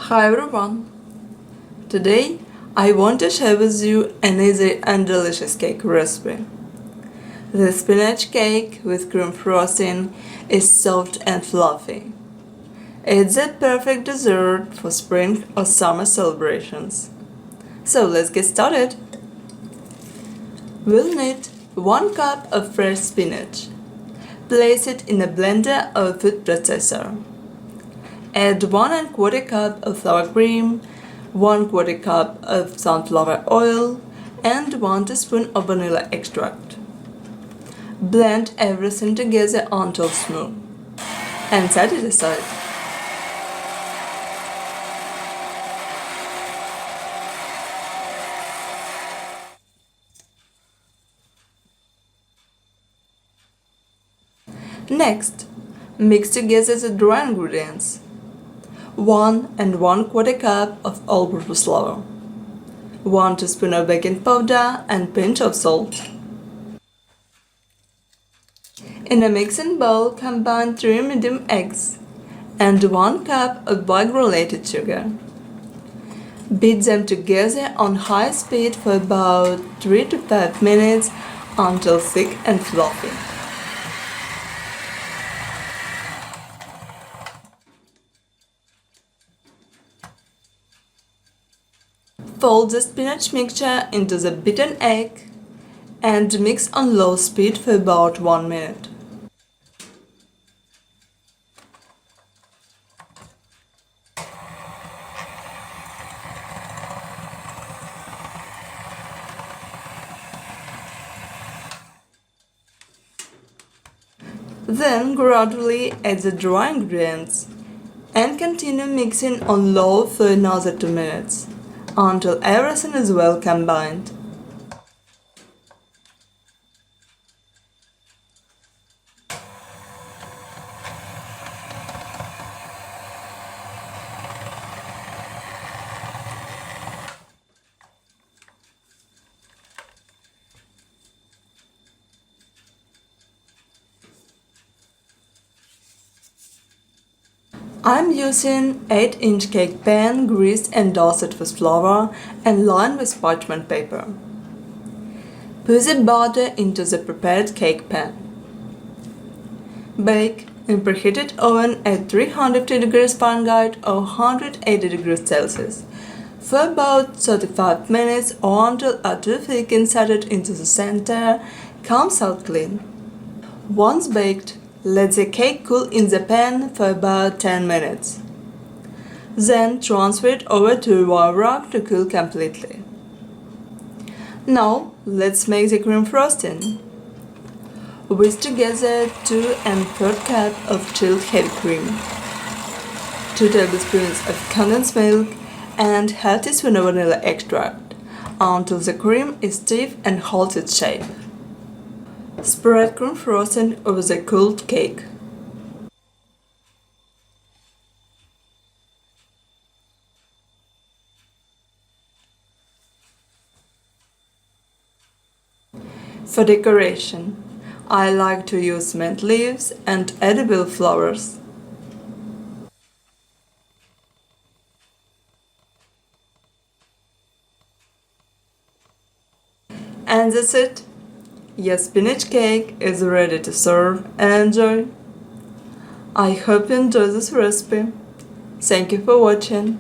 Hi everyone! Today I want to share with you an easy and delicious cake recipe. The spinach cake with cream frosting is soft and fluffy. It's a perfect dessert for spring or summer celebrations. So let's get started. We'll need 1 cup of fresh spinach. Place it in a blender or food processor. Add 1 cup of sour cream, 1 cup of sunflower oil, and 1 teaspoon of vanilla extract. Blend everything together until smooth and set it aside. Next, mix together the dry ingredients. 1 cup of all-purpose flour, 1 teaspoon of baking powder and pinch of salt. In a mixing bowl, combine 3 medium eggs and 1 cup of granulated sugar. Beat them together on high speed for about 3 to 5 minutes until thick and fluffy. Fold the spinach mixture into the beaten egg and mix on low speed for about 1 minute. Then gradually add the dry ingredients and continue mixing on low for another 2 minutes until everything is well combined. I'm using 8-inch cake pan greased and dusted with flour and lined with parchment paper. Put the butter into the prepared cake pan. Bake in preheated oven at 350 degrees Fahrenheit or 180 degrees Celsius for about 35 minutes or until after thick inserted into the center comes out clean. Once baked, let the cake cool in the pan for about 10 minutes. Then transfer it over to a wire rack to cool completely. Now let's make the cream frosting. Whisk together 2 1/3 cup of chilled heavy cream, 2 tablespoons of condensed milk, and half teaspoon of vanilla extract until the cream is stiff and holds its shape. Spread cream frosting over the cooled cake. For decoration, I like to use mint leaves and edible flowers. And that's it. Your spinach cake is ready to serve and enjoy. I hope you enjoy this recipe. Thank you for watching.